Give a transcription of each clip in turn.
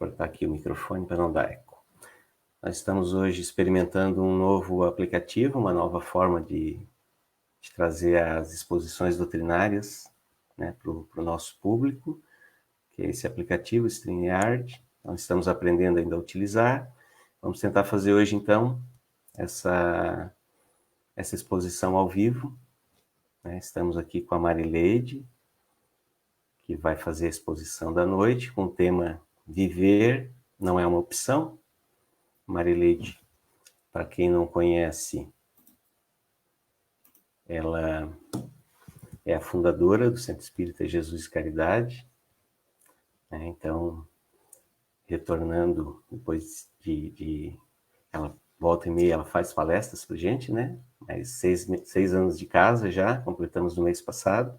cortar aqui o microfone para não dar eco. Nós estamos hoje experimentando um novo aplicativo, uma nova forma de trazer as exposições doutrinárias, né, para o nosso público, que é esse aplicativo, StreamYard. Nós estamos aprendendo ainda a utilizar. Vamos tentar fazer hoje, então, essa exposição ao vivo, né? Estamos aqui com a Marileide, que vai fazer a exposição da noite, com o tema Viver não é uma opção. Marileide, para quem não conhece, ela é a fundadora do Centro Espírita Jesus e Caridade, né? Então, retornando depois ela volta e meia, ela faz palestras para gente, né? Mais 6 anos de casa já, completamos no mês passado,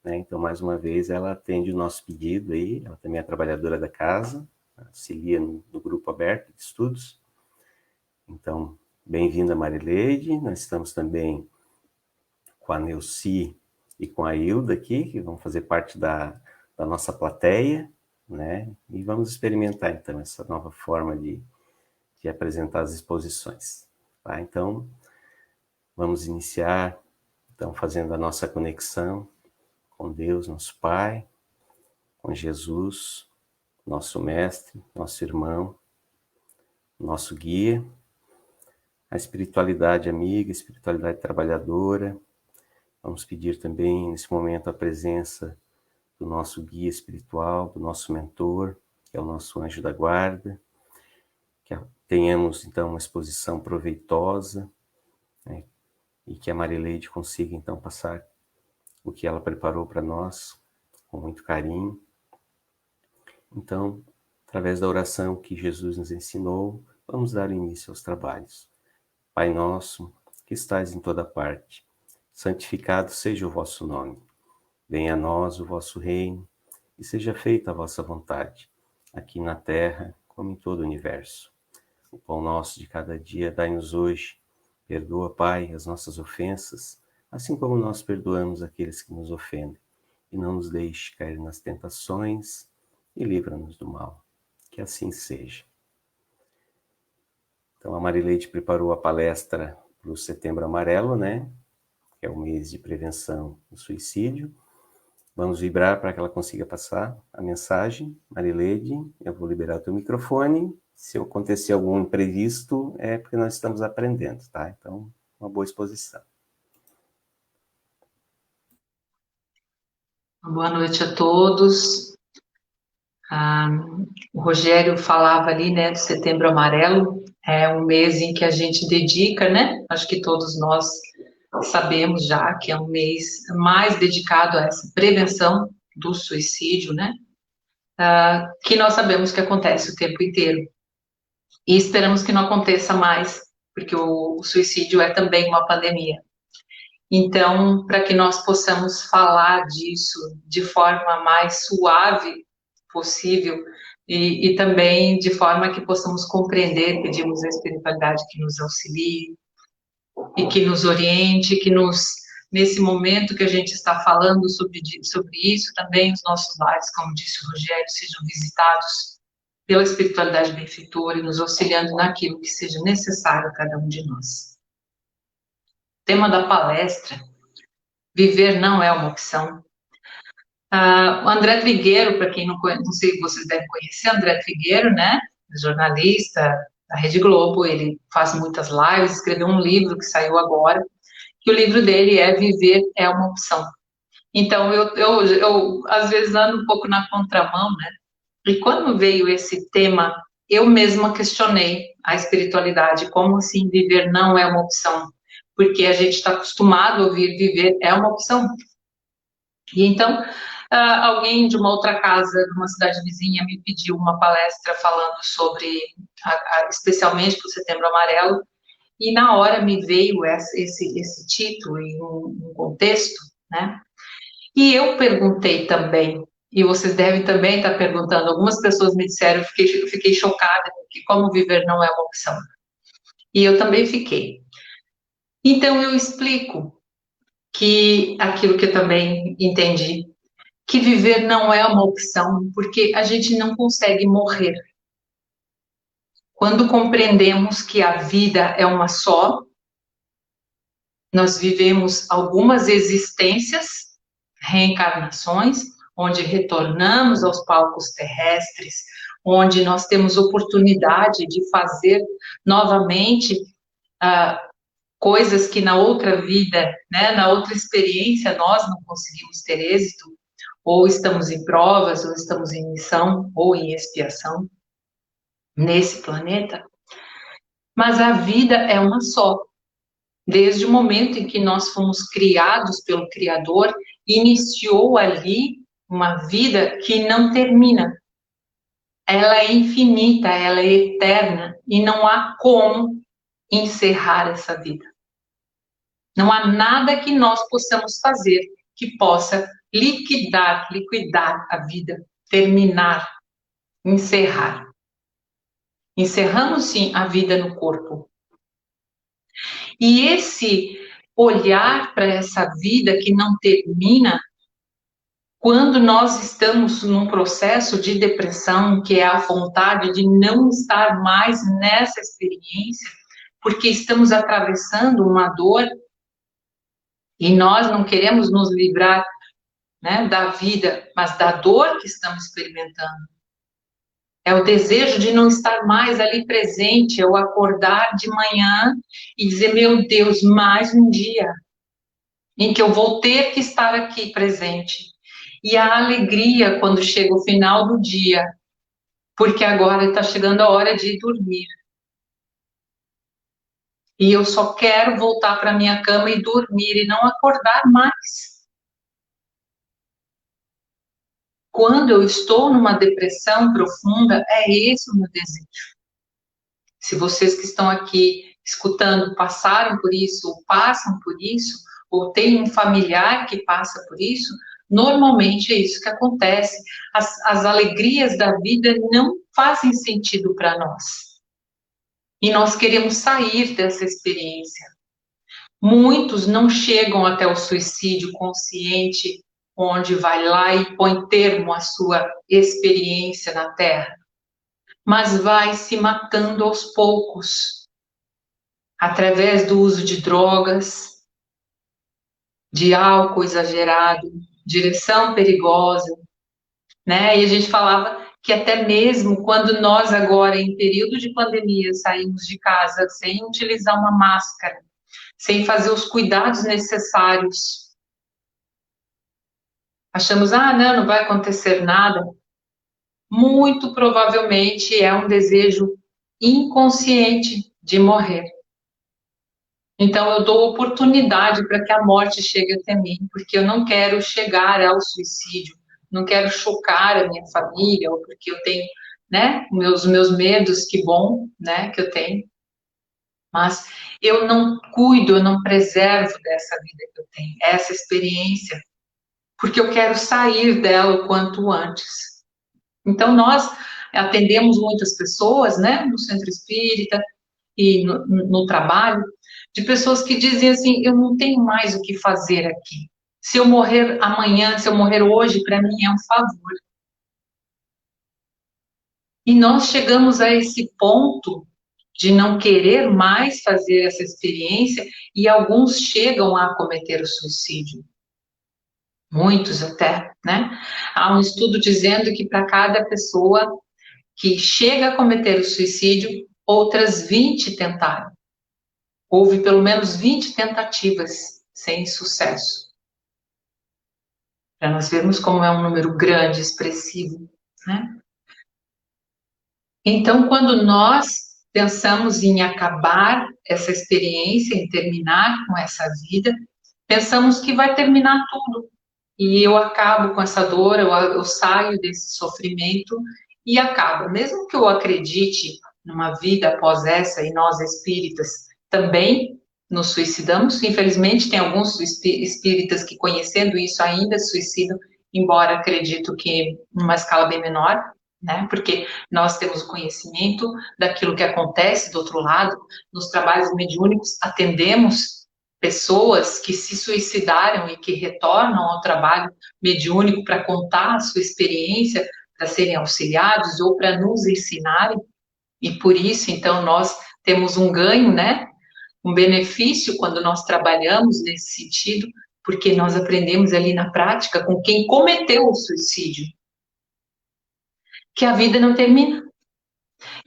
né? Então, mais uma vez, ela atende o nosso pedido aí. Ela também é trabalhadora da casa, auxilia no grupo aberto de estudos. Então, bem-vinda, Marileide. Nós estamos também com a Neuci e com a Hilda aqui, que vão fazer parte da nossa plateia, né? E vamos experimentar, então, essa nova forma de apresentar as exposições. Tá? Então, vamos iniciar, então, fazendo a nossa conexão com Deus, nosso Pai, com Jesus, nosso Mestre, nosso irmão, nosso guia, a espiritualidade amiga, a espiritualidade trabalhadora. Vamos pedir também, nesse momento, a presença do nosso guia espiritual, do nosso mentor, que é o nosso anjo da guarda, que tenhamos, então, uma exposição proveitosa, né, e que a Marileide consiga, então, passar o que ela preparou para nós, com muito carinho. Então, através da oração que Jesus nos ensinou, vamos dar início aos trabalhos. Pai nosso, que estais em toda parte, santificado seja o vosso nome. Venha a nós o vosso reino, e seja feita a vossa vontade, aqui na terra, como em todo o universo. O pão nosso de cada dia dai-nos hoje. Perdoa, Pai, as nossas ofensas, assim como nós perdoamos aqueles que nos ofendem. E não nos deixe cair nas tentações, e livra-nos do mal. Que assim seja. Então, a Marileide preparou a palestra para o Setembro Amarelo, né? Que é o mês de prevenção do suicídio. Vamos vibrar para que ela consiga passar a mensagem. Marileide, eu vou liberar o teu microfone. Se acontecer algum imprevisto, é porque nós estamos aprendendo, tá? Então, uma boa exposição. Boa noite a todos. O Rogério falava ali, né, do Setembro Amarelo. É um mês em que a gente dedica, né? Acho que todos nós sabemos já que é um mês mais dedicado a essa prevenção do suicídio, né? Que nós sabemos que acontece o tempo inteiro. E esperamos que não aconteça mais, porque o suicídio é também uma pandemia. Então, para que nós possamos falar disso de forma mais suave possível e também de forma que possamos compreender, pedimos à espiritualidade que nos auxilie e que nos oriente, nesse momento que a gente está falando sobre isso, também os nossos lares, como disse o Rogério, sejam visitados pela espiritualidade benfeitora e nos auxiliando naquilo que seja necessário a cada um de nós. O tema da palestra: viver não é uma opção. O André Trigueiro, para quem não conhece, não sei se vocês devem conhecer, André Trigueiro, né? Jornalista da Rede Globo, ele faz muitas lives, escreveu um livro que saiu agora, que o livro dele é Viver é uma opção. Então, eu às vezes ando um pouco na contramão, né? E quando veio esse tema, eu mesma questionei a espiritualidade, como assim viver não é uma opção? Porque a gente está acostumado a ouvir viver é uma opção. E então, alguém de uma outra casa, de uma cidade vizinha, me pediu uma palestra falando sobre, especialmente para o Setembro Amarelo, e na hora me veio esse título em um contexto, né? E eu perguntei também, e vocês devem também estar perguntando, algumas pessoas me disseram, eu fiquei chocada, porque como viver não é uma opção. E eu também fiquei. Então, eu explico que aquilo que eu também entendi, que viver não é uma opção, porque a gente não consegue morrer. Quando compreendemos que a vida é uma só, nós vivemos algumas existências, reencarnações, onde retornamos aos palcos terrestres, onde nós temos oportunidade de fazer novamente coisas que na outra vida, né, na outra experiência, nós não conseguimos ter êxito, ou estamos em provas, ou estamos em missão, ou em expiação nesse planeta. Mas a vida é uma só. Desde o momento em que nós fomos criados pelo Criador, iniciou ali uma vida que não termina. Ela é infinita, ela é eterna, e não há como encerrar essa vida. Não há nada que nós possamos fazer que possa liquidar a vida, terminar, encerrar. Encerramos, sim, a vida no corpo. E esse olhar para essa vida que não termina, quando nós estamos num processo de depressão, que é a vontade de não estar mais nessa experiência, porque estamos atravessando uma dor e nós não queremos nos livrar, né, da vida, mas da dor que estamos experimentando. É o desejo de não estar mais ali presente, é o acordar de manhã e dizer, meu Deus, mais um dia em que eu vou ter que estar aqui presente. E a alegria quando chega o final do dia, porque agora está chegando a hora de dormir. E eu só quero voltar para minha cama e dormir e não acordar mais. Quando eu estou numa depressão profunda, é esse o meu desejo. Se vocês que estão aqui escutando passaram por isso, ou passam por isso, ou têm um familiar que passa por isso, normalmente é isso que acontece. As alegrias da vida não fazem sentido para nós. E nós queremos sair dessa experiência. Muitos não chegam até o suicídio consciente, onde vai lá e põe termo à sua experiência na Terra, mas vai se matando aos poucos, através do uso de drogas, de álcool exagerado, direção perigosa, né? E a gente falava que até mesmo quando nós agora, em período de pandemia, saímos de casa sem utilizar uma máscara, sem fazer os cuidados necessários, achamos, não vai acontecer nada. Muito provavelmente é um desejo inconsciente de morrer. Então eu dou oportunidade para que a morte chegue até mim, porque eu não quero chegar ao suicídio, não quero chocar a minha família, ou porque eu tenho, né, meus medos, que bom, né, que eu tenho. Mas eu não cuido, eu não preservo dessa vida que eu tenho, essa experiência, porque eu quero sair dela o quanto antes. Então, nós atendemos muitas pessoas, né, no centro espírita e no trabalho, de pessoas que dizem assim, eu não tenho mais o que fazer aqui. Se eu morrer amanhã, se eu morrer hoje, para mim é um favor. E nós chegamos a esse ponto de não querer mais fazer essa experiência, e alguns chegam a cometer o suicídio. Muitos até, né? Há um estudo dizendo que para cada pessoa que chega a cometer o suicídio, outras 20 tentaram. Houve pelo menos 20 tentativas sem sucesso. Para nós vermos como é um número grande, expressivo, né? Então, quando nós pensamos em acabar essa experiência, em terminar com essa vida, pensamos que vai terminar tudo. E eu acabo com essa dor, eu saio desse sofrimento e acaba. Mesmo que eu acredite numa vida após essa, e nós espíritas também nos suicidamos, infelizmente tem alguns espíritas que, conhecendo isso, ainda se suicidam, embora acredito que numa escala bem menor, né? Porque nós temos o conhecimento daquilo que acontece do outro lado. Nos trabalhos mediúnicos atendemos pessoas que se suicidaram e que retornam ao trabalho mediúnico para contar a sua experiência, para serem auxiliados ou para nos ensinarem. E por isso, então, nós temos um ganho, né? Um benefício quando nós trabalhamos nesse sentido, porque nós aprendemos ali na prática com quem cometeu o suicídio, que a vida não termina.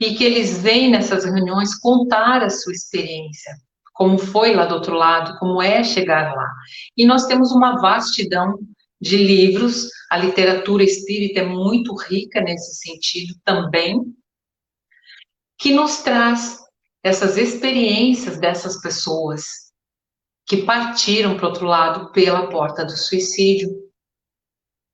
E que eles vêm nessas reuniões contar a sua experiência, como foi lá do outro lado, como é chegar lá. E nós temos uma vastidão de livros, a literatura espírita é muito rica nesse sentido também, que nos traz essas experiências dessas pessoas que partiram para o outro lado pela porta do suicídio.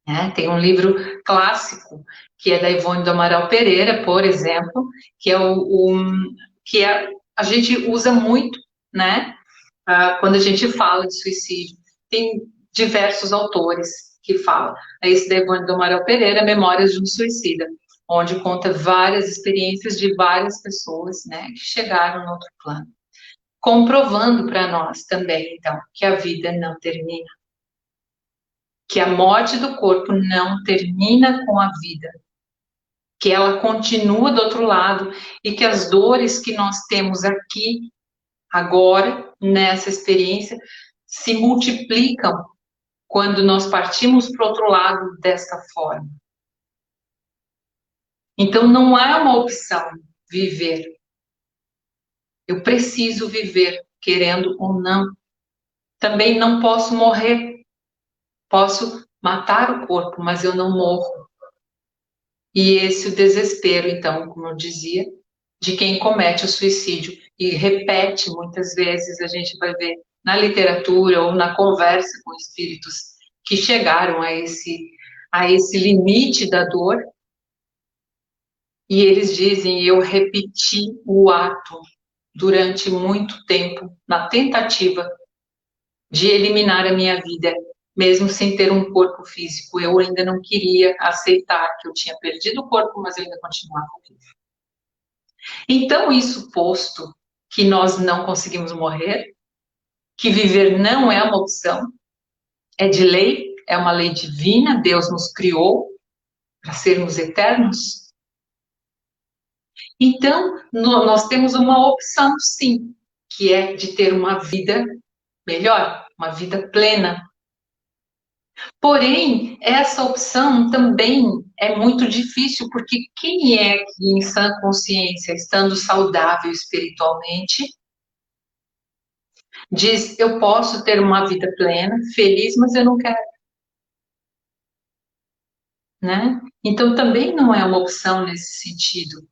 Né? Tem um livro clássico que é da Ivone do Amaral Pereira, por exemplo, que é a gente usa muito, né? Quando a gente fala de suicídio. Tem diversos autores que falam. Esse da Ivone do Amaral Pereira, Memórias de um Suicida, onde conta várias experiências de várias pessoas, né, que chegaram no outro plano, comprovando para nós também, então, que a vida não termina, que a morte do corpo não termina com a vida, que ela continua do outro lado e que as dores que nós temos aqui, agora, nessa experiência, se multiplicam quando nós partimos para o outro lado desta forma. Então, não há uma opção viver. Eu preciso viver, querendo ou não. Também não posso morrer. Posso matar o corpo, mas eu não morro. E esse é o desespero, então, como eu dizia, de quem comete o suicídio. E repete muitas vezes, a gente vai ver na literatura ou na conversa com espíritos que chegaram a esse limite da dor. E eles dizem, eu repeti o ato durante muito tempo, na tentativa de eliminar a minha vida, mesmo sem ter um corpo físico. Eu ainda não queria aceitar que eu tinha perdido o corpo, mas eu ainda continuava vivo. Então, isso posto que nós não conseguimos morrer, que viver não é uma opção, é de lei, é uma lei divina, Deus nos criou para sermos eternos. Então, nós temos uma opção, sim, que é de ter uma vida melhor, uma vida plena. Porém, essa opção também é muito difícil, porque quem é que, em sã consciência, estando saudável espiritualmente, diz: eu posso ter uma vida plena, feliz, mas eu não quero. Né? Então, também não é uma opção nesse sentido.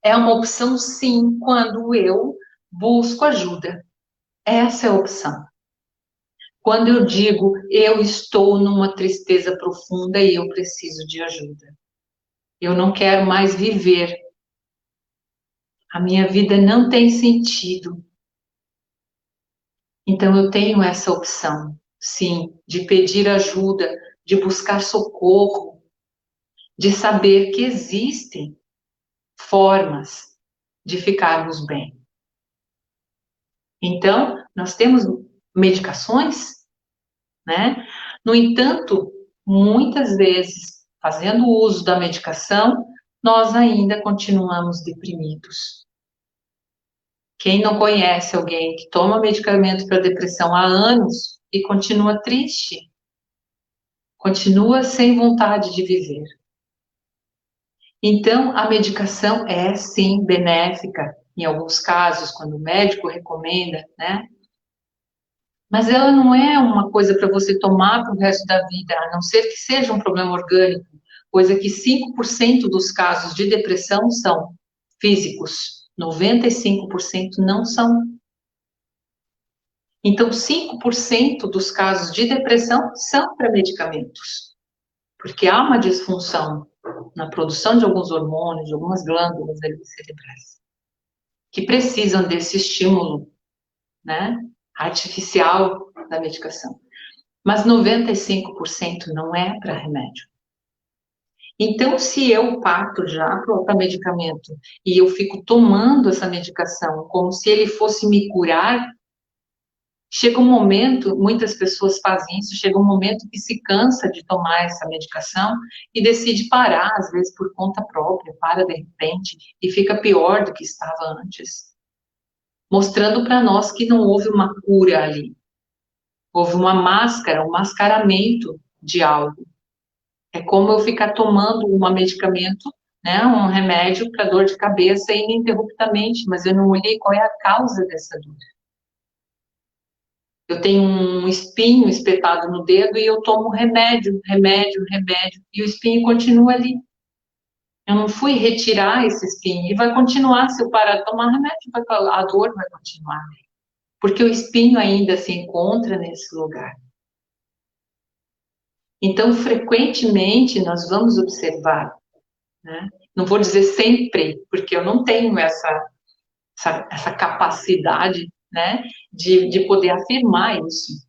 É uma opção, sim, quando eu busco ajuda. Essa é a opção. Quando eu digo, eu estou numa tristeza profunda e eu preciso de ajuda. Eu não quero mais viver. A minha vida não tem sentido. Então eu tenho essa opção, sim, de pedir ajuda, de buscar socorro, de saber que existem formas de ficarmos bem. Então, nós temos medicações, né? No entanto, muitas vezes, fazendo uso da medicação, nós ainda continuamos deprimidos. Quem não conhece alguém que toma medicamento para depressão há anos e continua triste, continua sem vontade de viver. Então, a medicação é sim benéfica, em alguns casos, quando o médico recomenda, né? Mas ela não é uma coisa para você tomar para o resto da vida, a não ser que seja um problema orgânico, coisa que 5% dos casos de depressão são físicos, 95% não são. Então, 5% dos casos de depressão são para medicamentos, porque há uma disfunção na produção de alguns hormônios, de algumas glândulas cerebrais, que precisam desse estímulo, né, artificial da medicação. Mas 95% não é para remédio. Então, se eu parto já para medicamento e eu fico tomando essa medicação como se ele fosse me curar, Chega um momento, muitas pessoas fazem isso, chega um momento que se cansa de tomar essa medicação e decide parar, às vezes por conta própria, para de repente e fica pior do que estava antes. Mostrando para nós que não houve uma cura ali. Houve uma máscara, um mascaramento de algo. É como eu ficar tomando um medicamento, né, um remédio para dor de cabeça ininterruptamente, mas eu não olhei qual é a causa dessa dor. Eu tenho um espinho espetado no dedo e eu tomo remédio, e o espinho continua ali. Eu não fui retirar esse espinho e vai continuar, se eu parar de tomar remédio, a dor vai continuar. Porque o espinho ainda se encontra nesse lugar. Então, frequentemente, nós vamos observar, né? Não vou dizer sempre, porque eu não tenho essa capacidade, né, de poder afirmar isso.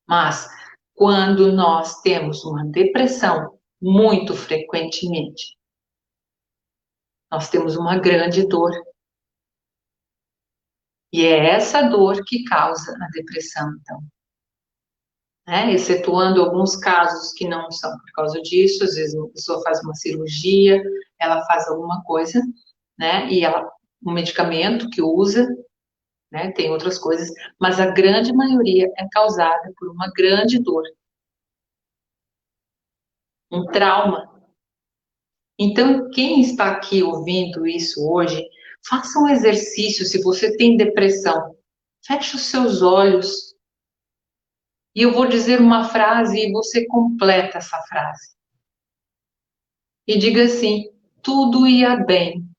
Mas, quando nós temos uma depressão, muito frequentemente, nós temos uma grande dor. E é essa dor que causa a depressão, então. Né? Excetuando alguns casos que não são por causa disso, às vezes uma pessoa faz uma cirurgia, ela faz alguma coisa, né? E ela, um medicamento que usa, né? Tem outras coisas, mas a grande maioria é causada por uma grande dor, um trauma. Então, quem está aqui ouvindo isso hoje, faça um exercício. Se você tem depressão, feche os seus olhos e eu vou dizer uma frase e você completa essa frase. E diga assim: tudo ia bem,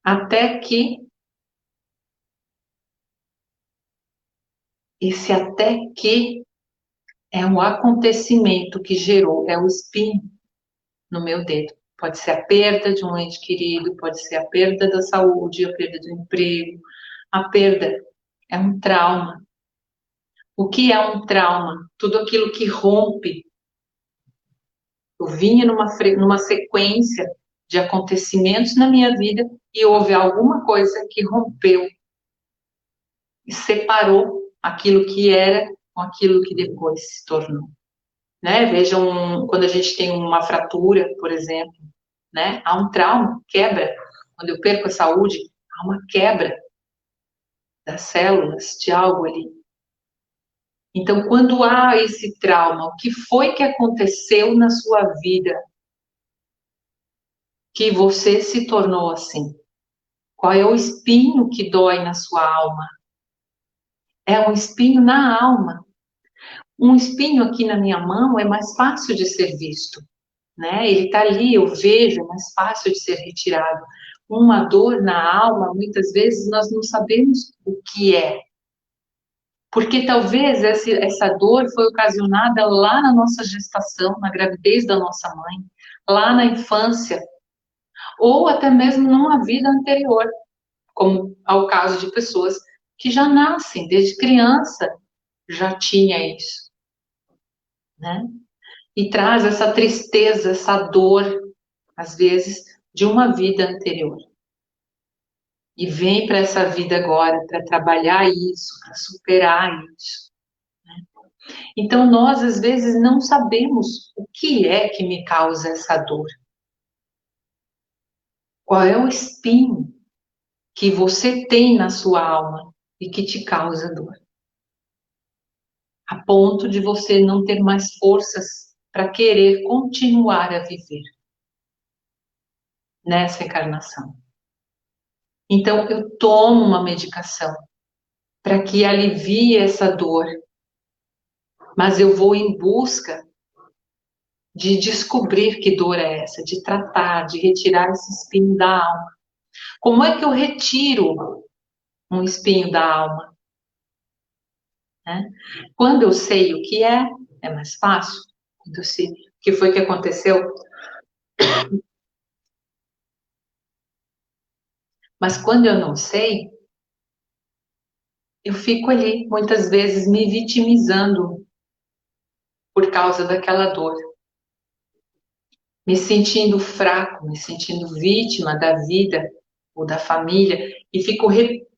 até que. Esse até que é um acontecimento que gerou, é o espinho no meu dedo. Pode ser a perda de um ente querido, pode ser a perda da saúde, a perda do emprego. A perda é um trauma. O que é um trauma? Tudo aquilo que rompe. Eu vinha numa sequência de acontecimentos na minha vida e houve alguma coisa que rompeu e separou aquilo que era com aquilo que depois se tornou. Né? Vejam, quando a gente tem uma fratura, por exemplo, né? Há um trauma, quebra. Quando eu perco a saúde, há uma quebra das células, de algo ali. Então, quando há esse trauma, o que foi que aconteceu na sua vida que você se tornou assim? Qual é o espinho que dói na sua alma? É um espinho na alma. Um espinho aqui na minha mão é mais fácil de ser visto, né? Ele está ali, eu vejo, é mais fácil de ser retirado. Uma dor na alma, muitas vezes nós não sabemos o que é. Porque talvez essa dor foi ocasionada lá na nossa gestação, na gravidez da nossa mãe, lá na infância, ou até mesmo numa vida anterior, como ao caso de pessoas que já nascem, desde criança já tinha isso, né? E traz essa tristeza, essa dor, às vezes, de uma vida anterior. E vem para essa vida agora, para trabalhar isso, para superar isso. Né? Então, nós, às vezes, não sabemos o que é que me causa essa dor. Qual é o espinho que você tem na sua alma e que te causa dor? A ponto de você não ter mais forças para querer continuar a viver nessa encarnação. Então, eu tomo uma medicação para que alivie essa dor, mas eu vou em busca de descobrir que dor é essa, de tratar, de retirar esse espinho da alma. Como é que eu retiro um espinho da alma? Né? Quando eu sei o que é mais fácil. Quando eu sei o que foi que aconteceu. Mas quando eu não sei, eu fico ali, muitas vezes, me vitimizando por causa daquela dor. Me sentindo fraco, me sentindo vítima da vida ou da família, e fico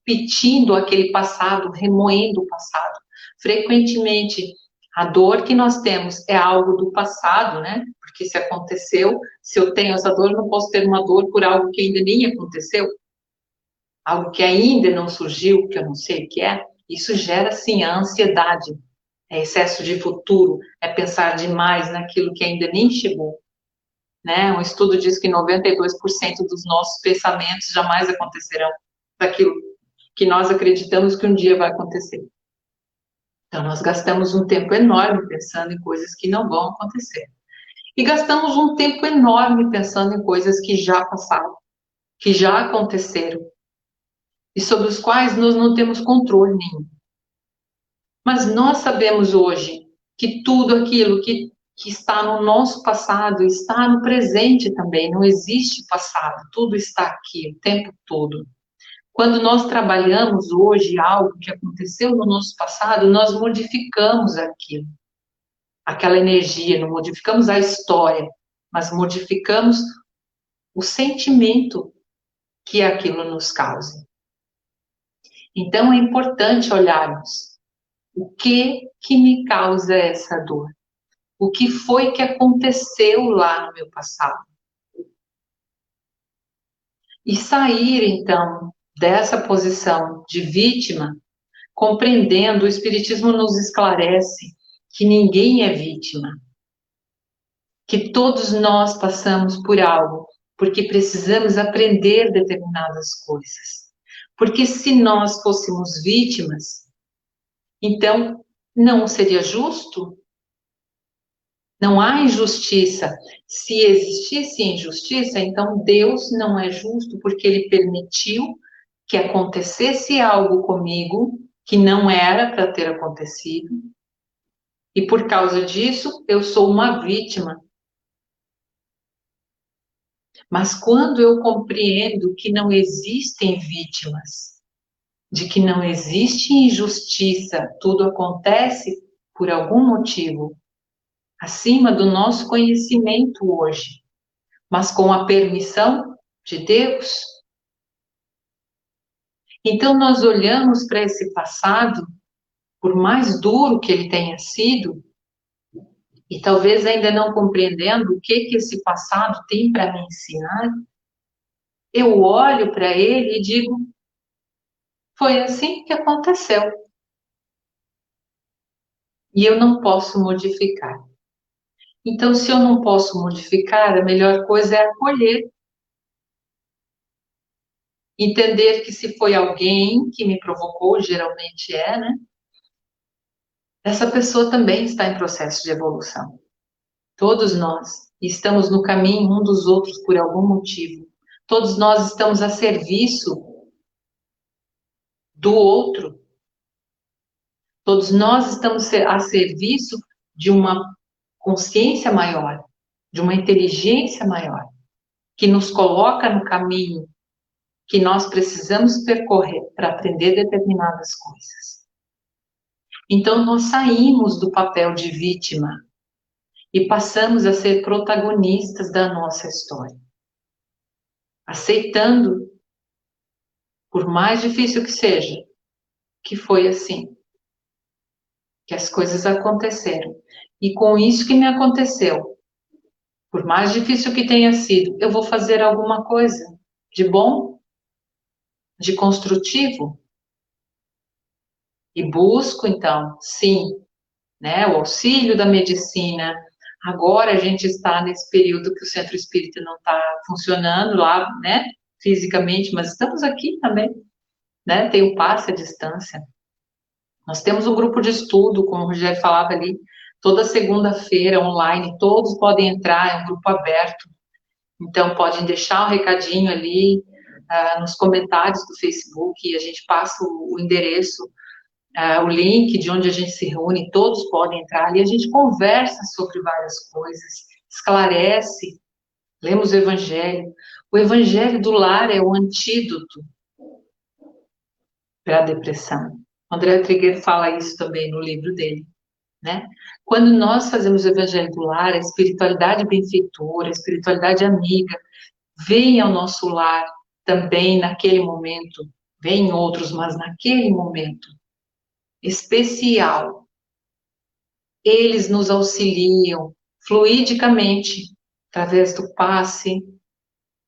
repetindo aquele passado, remoendo o passado. Frequentemente, a dor que nós temos é algo do passado, né? Porque se aconteceu, se eu tenho essa dor, eu não posso ter uma dor por algo que ainda nem aconteceu, algo que ainda não surgiu, que eu não sei o que é. Isso gera, sim, a ansiedade, é excesso de futuro, é pensar demais naquilo que ainda nem chegou. Né? Um estudo diz que 92% dos nossos pensamentos jamais acontecerão daquilo que nós acreditamos que um dia vai acontecer. Então, nós gastamos um tempo enorme pensando em coisas que não vão acontecer. E gastamos um tempo enorme pensando em coisas que já passaram, que já aconteceram, e sobre os quais nós não temos controle nenhum. Mas nós sabemos hoje que tudo aquilo que está no nosso passado está no presente também, não existe passado, tudo está aqui o tempo todo. Quando nós trabalhamos hoje algo que aconteceu no nosso passado, nós modificamos aquilo, aquela energia, não modificamos a história, mas modificamos o sentimento que aquilo nos causa. Então é importante olharmos o que me causa essa dor. O que foi que aconteceu lá no meu passado? E sair, então, dessa posição de vítima, compreendendo, o Espiritismo nos esclarece que ninguém é vítima, que todos nós passamos por algo, porque precisamos aprender determinadas coisas. Porque se nós fôssemos vítimas, então não seria justo. Não há injustiça. Se existisse injustiça, então Deus não é justo porque ele permitiu que acontecesse algo comigo que não era para ter acontecido. E por causa disso, eu sou uma vítima. Mas quando eu compreendo que não existem vítimas, de que não existe injustiça, tudo acontece por algum motivo, acima do nosso conhecimento hoje, mas com a permissão de Deus. Então, nós olhamos para esse passado, por mais duro que ele tenha sido, e talvez ainda não compreendendo o que esse passado tem para me ensinar, eu olho para ele e digo: foi assim que aconteceu. E eu não posso modificar. Então, se eu não posso modificar, a melhor coisa é acolher. Entender que se foi alguém que me provocou, geralmente é, né? Essa pessoa também está em processo de evolução. Todos nós estamos no caminho um dos outros por algum motivo. Todos nós estamos a serviço do outro. Todos nós estamos a serviço de uma consciência maior, de uma inteligência maior, que nos coloca no caminho que nós precisamos percorrer para aprender determinadas coisas. Então, nós saímos do papel de vítima e passamos a ser protagonistas da nossa história. Aceitando, por mais difícil que seja, que foi assim. Que as coisas aconteceram. E com isso que me aconteceu, por mais difícil que tenha sido, eu vou fazer alguma coisa de bom, de construtivo. E busco, então, sim, né, o auxílio da medicina. Agora a gente está nesse período que o centro espírita não está funcionando lá, né, fisicamente, mas estamos aqui também, né, tem o passe à distância. Nós temos um grupo de estudo, como o Rogério falava ali, toda segunda-feira online, todos podem entrar, é um grupo aberto. Então, podem deixar um recadinho ali nos comentários do Facebook, e a gente passa o endereço, o link de onde a gente se reúne, todos podem entrar ali, a gente conversa sobre várias coisas, esclarece, lemos o Evangelho. O Evangelho do Lar é o antídoto para a depressão. André Trigueiro fala isso também no livro dele, né? Quando nós fazemos o Evangelho do Lar, a espiritualidade benfeitora, a espiritualidade amiga, vem ao nosso lar também naquele momento vêm outros, mas naquele momento especial, eles nos auxiliam fluidicamente, através do passe,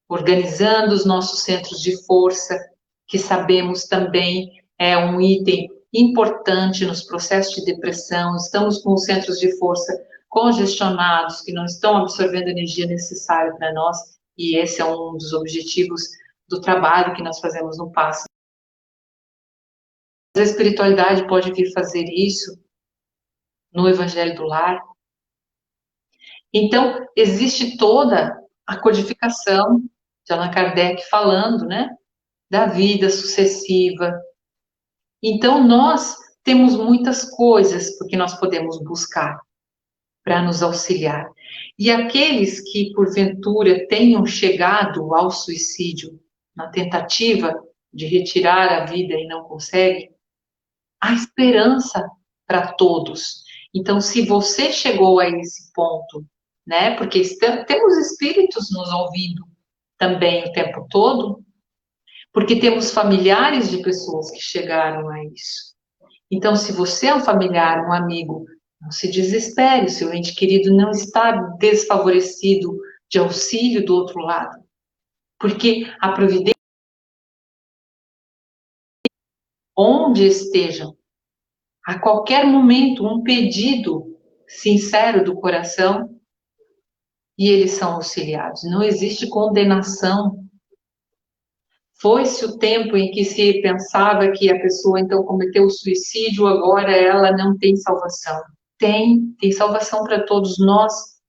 organizando os nossos centros de força, que sabemos também é um item importante nos processos de depressão. Estamos com os centros de força congestionados, que não estão absorvendo a energia necessária para nós, e esse é um dos objetivos do trabalho que nós fazemos no passe. A espiritualidade pode vir fazer isso no Evangelho do Lar. Então, existe toda a codificação de Allan Kardec falando, né, da vida sucessiva. Então, nós temos muitas coisas porque nós podemos buscar para nos auxiliar. E aqueles que, porventura, tenham chegado ao suicídio na tentativa de retirar a vida e não conseguem, há esperança para todos. Então, se você chegou a esse ponto, né, porque temos espíritos nos ouvindo também o tempo todo, porque temos familiares de pessoas que chegaram a isso. Então, se você é um familiar, um amigo, não se desespere, o seu ente querido não está desfavorecido de auxílio do outro lado, porque a providência, onde estejam, a qualquer momento, um pedido sincero do coração, e eles são auxiliados. Não existe condenação. Foi-se o tempo em que se pensava que a pessoa, então, cometeu o suicídio, agora ela não tem salvação. Tem salvação para todos nós.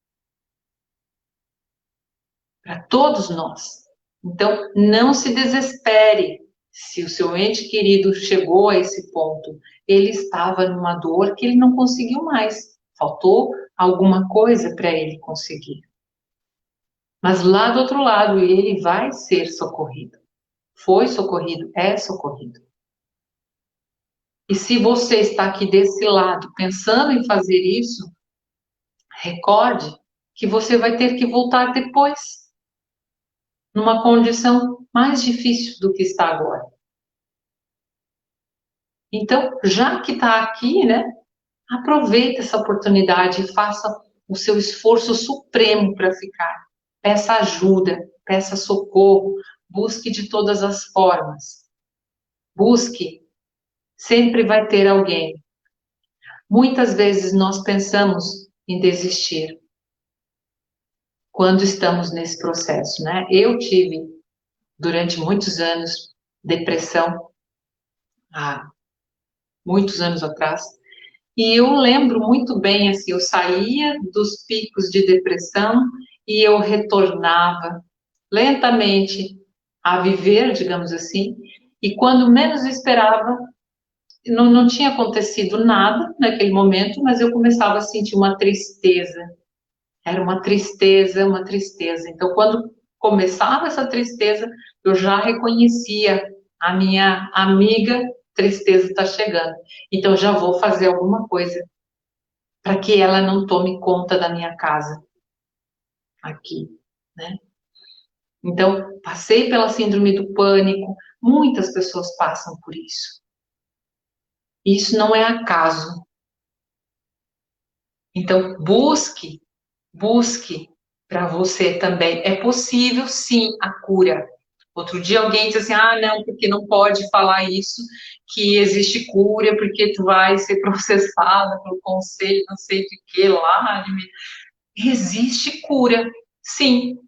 Para todos nós. Então, não se desespere se o seu ente querido chegou a esse ponto. Ele estava numa dor que ele não conseguiu mais. Faltou alguma coisa para ele conseguir. Mas lá do outro lado, ele vai ser socorrido. Foi socorrido, é socorrido. E se você está aqui desse lado, pensando em fazer isso, recorde que você vai ter que voltar depois, numa condição mais difícil do que está agora. Então, já que está aqui, né, aproveite essa oportunidade e faça o seu esforço supremo para ficar. Peça ajuda, peça socorro, busque de todas as formas. Busque, sempre vai ter alguém. Muitas vezes nós pensamos em desistir quando estamos nesse processo, né? Eu tive, durante muitos anos, depressão, há muitos anos atrás, e eu lembro muito bem, assim, eu saía dos picos de depressão e eu retornava lentamente a viver, digamos assim, e quando menos esperava, não tinha acontecido nada naquele momento, mas eu começava a sentir uma tristeza. Era uma tristeza, uma tristeza. Então, quando começava essa tristeza, eu já reconhecia a minha amiga, tristeza está chegando. Então, já vou fazer alguma coisa para que ela não tome conta da minha casa aqui, né? Então, passei pela síndrome do pânico, muitas pessoas passam por isso. Isso não é acaso. Então, busque para você também. É possível, sim, a cura. Outro dia alguém disse assim, não, porque não pode falar isso, que existe cura, porque tu vai ser processada pelo conselho, não sei de que lá. Existe cura, sim.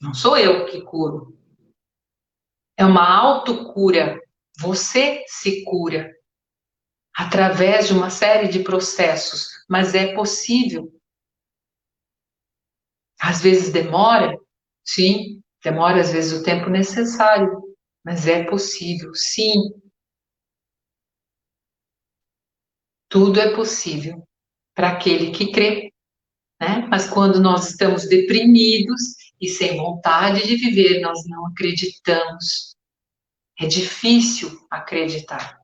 Não sou eu que curo. É uma autocura. Você se cura através de uma série de processos, mas é possível. Às vezes demora, sim, demora às vezes o tempo necessário, mas é possível, sim. Tudo é possível para aquele que crê, né? Mas quando nós estamos deprimidos e sem vontade de viver, nós não acreditamos. É difícil acreditar.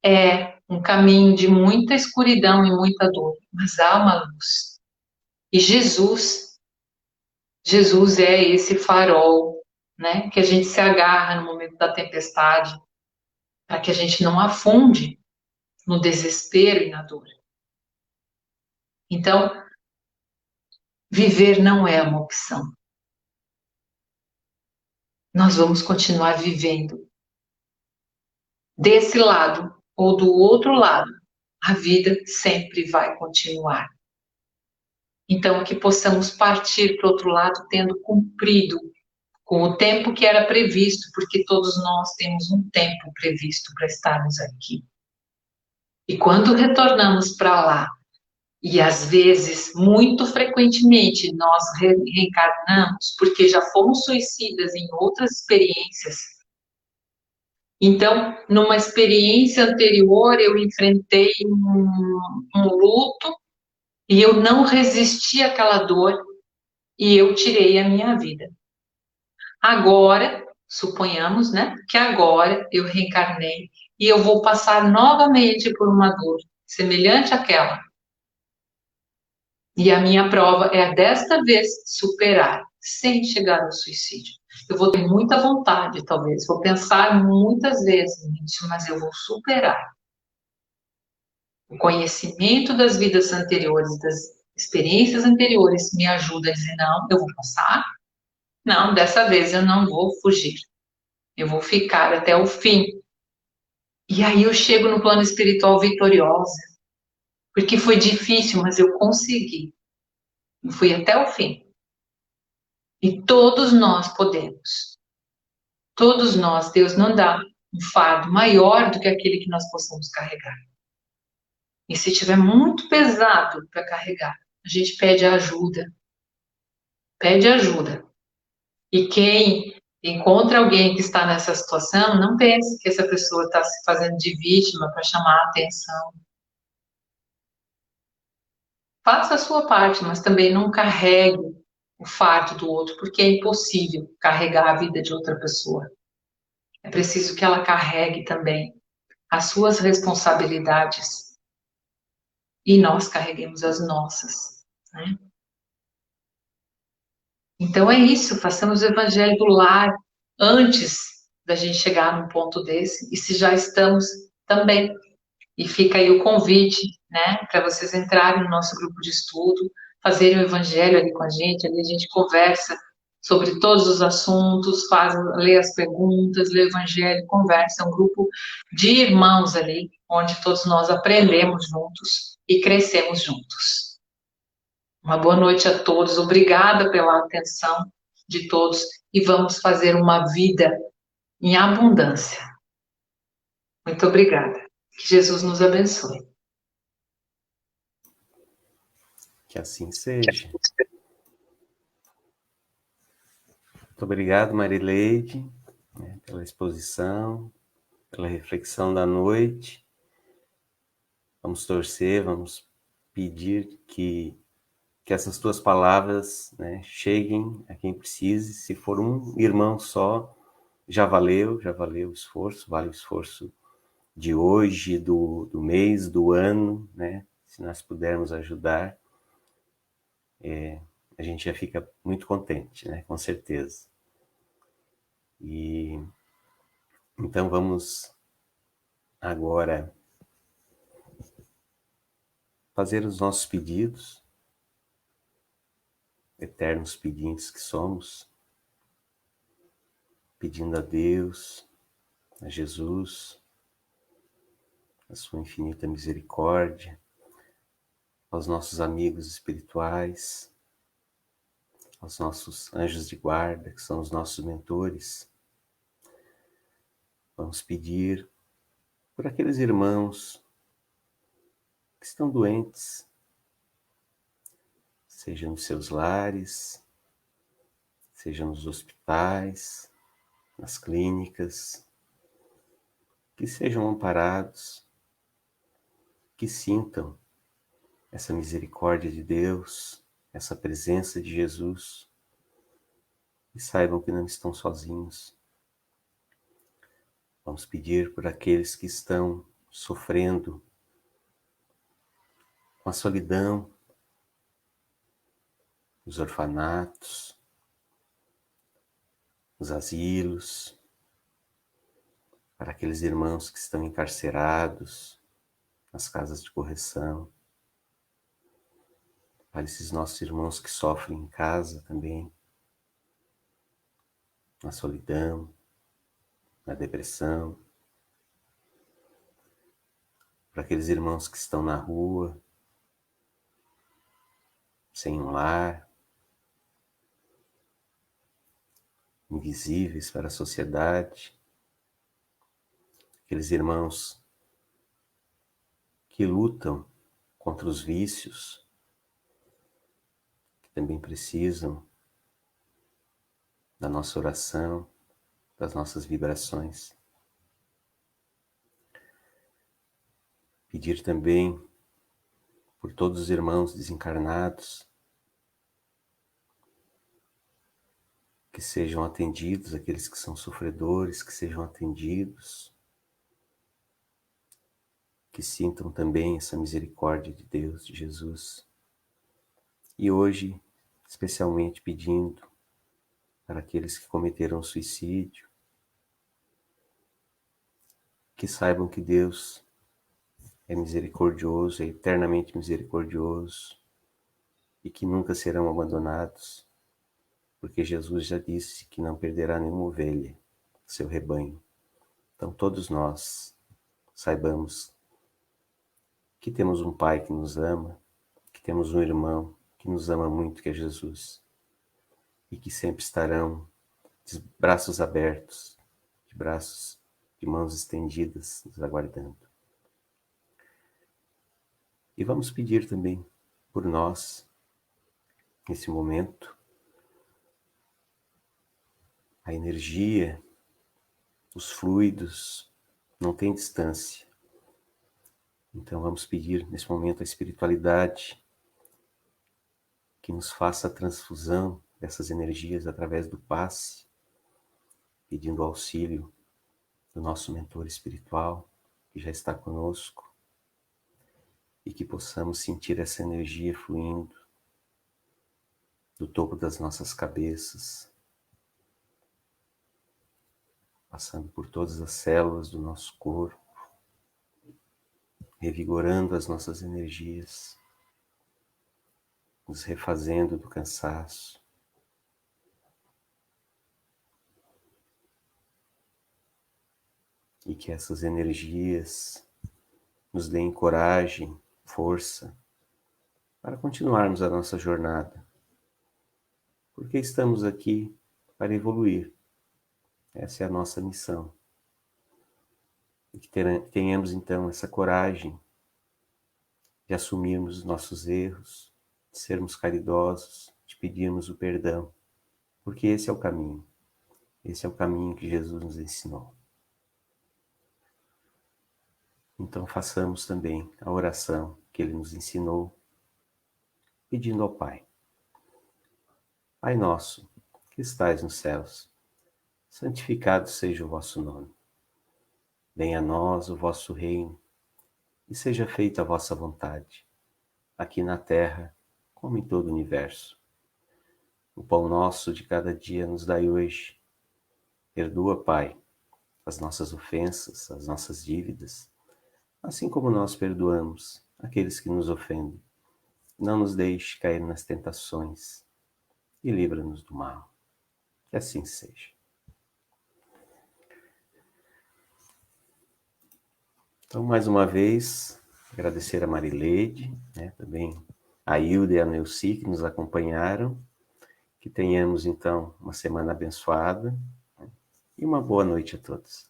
É um caminho de muita escuridão e muita dor, mas há uma luz. E Jesus é esse farol, né? Que a gente se agarra no momento da tempestade, para que a gente não afunde no desespero e na dor. Então, viver não é uma opção. Nós vamos continuar vivendo. Desse lado ou do outro lado, a vida sempre vai continuar. Então, que possamos partir para o outro lado tendo cumprido com o tempo que era previsto, porque todos nós temos um tempo previsto para estarmos aqui. E quando retornamos para lá, e às vezes, muito frequentemente, nós reencarnamos porque já fomos suicidas em outras experiências. Então, numa experiência anterior, eu enfrentei um luto e eu não resisti àquela dor e eu tirei a minha vida. Agora, suponhamos, né, que agora eu reencarnei e eu vou passar novamente por uma dor semelhante àquela. E a minha prova é desta vez superar, sem chegar ao suicídio. Eu vou ter muita vontade, talvez, vou pensar muitas vezes nisso, mas eu vou superar. O conhecimento das vidas anteriores, das experiências anteriores, me ajuda a dizer: não, eu vou passar. Não, dessa vez eu não vou fugir. Eu vou ficar até o fim. E aí eu chego no plano espiritual vitoriosa, porque foi difícil, mas eu consegui. Eu fui até o fim. E todos nós podemos. Todos nós, Deus não dá um fardo maior do que aquele que nós possamos carregar. E se tiver muito pesado para carregar, a gente pede ajuda. Pede ajuda. E quem encontra alguém que está nessa situação, não pense que essa pessoa está se fazendo de vítima para chamar a atenção. Faça a sua parte, mas também não carregue o fardo do outro, porque é impossível carregar a vida de outra pessoa. É preciso que ela carregue também as suas responsabilidades e nós carreguemos as nossas, né? Então é isso, façamos o evangelho do lar antes da gente chegar num ponto desse, e se já estamos também. E fica aí o convite, né, para vocês entrarem no nosso grupo de estudo, fazerem o evangelho ali com a gente conversa sobre todos os assuntos, lê as perguntas, lê o evangelho, conversa, é um grupo de irmãos ali, onde todos nós aprendemos juntos e crescemos juntos. Uma boa noite a todos, obrigada pela atenção de todos e vamos fazer uma vida em abundância. Muito obrigada. Que Jesus nos abençoe. Que assim seja. Muito obrigado, Marileide, pela exposição, pela reflexão da noite. Vamos torcer, vamos pedir que essas tuas palavras, né, cheguem a quem precise. Se for um irmão só, já valeu o esforço, vale o esforço de hoje, do mês, do ano, né? Se nós pudermos ajudar, a gente já fica muito contente, né? Com certeza. E então vamos agora fazer os nossos pedidos, eternos pedintes que somos, pedindo a Deus, a Jesus, a sua infinita misericórdia, aos nossos amigos espirituais, aos nossos anjos de guarda, que são os nossos mentores. Vamos pedir por aqueles irmãos que estão doentes, seja nos seus lares, seja nos hospitais, nas clínicas, que sejam amparados, que sintam essa misericórdia de Deus, essa presença de Jesus, e saibam que não estão sozinhos. Vamos pedir por aqueles que estão sofrendo com a solidão, os orfanatos, nos asilos, para aqueles irmãos que estão encarcerados, nas casas de correção, para esses nossos irmãos que sofrem em casa também, na solidão, na depressão, para aqueles irmãos que estão na rua, sem um lar, invisíveis para a sociedade, aqueles irmãos que lutam contra os vícios, que também precisam da nossa oração, das nossas vibrações. Pedir também por todos os irmãos desencarnados, que sejam atendidos, aqueles que são sofredores, que sejam atendidos, que sintam também essa misericórdia de Deus, de Jesus. E hoje, especialmente pedindo para aqueles que cometeram suicídio, que saibam que Deus é misericordioso, é eternamente misericordioso e que nunca serão abandonados, porque Jesus já disse que não perderá nenhuma ovelha, seu rebanho. Então todos nós saibamos que temos um Pai que nos ama, que temos um irmão que nos ama muito, que é Jesus, e que sempre estarão de braços abertos, de mãos estendidas, nos aguardando. E vamos pedir também por nós, nesse momento, a energia, os fluidos, não tem distância. Então vamos pedir nesse momento a espiritualidade que nos faça a transfusão dessas energias através do passe, pedindo auxílio do nosso mentor espiritual, que já está conosco, e que possamos sentir essa energia fluindo do topo das nossas cabeças, passando por todas as células do nosso corpo, revigorando as nossas energias, nos refazendo do cansaço. E que essas energias nos deem coragem, força, para continuarmos a nossa jornada. Porque estamos aqui para evoluir. Essa é a nossa missão. E que tenhamos então essa coragem de assumirmos os nossos erros, de sermos caridosos, de pedirmos o perdão. Porque esse é o caminho. Esse é o caminho que Jesus nos ensinou. Então façamos também a oração que Ele nos ensinou, pedindo ao Pai. Pai nosso, que estais nos céus, santificado seja o vosso nome. Venha a nós o vosso reino, e seja feita a vossa vontade, aqui na terra, como em todo o universo. O pão nosso de cada dia nos dai hoje. Perdoa, Pai, as nossas ofensas, as nossas dívidas, assim como nós perdoamos aqueles que nos ofendem. Não nos deixe cair nas tentações e livra-nos do mal. Que assim seja. Então, mais uma vez, agradecer a Marileide, também a Hilda e a Neuci que nos acompanharam. Que tenhamos, então, uma semana abençoada e uma boa noite a todos.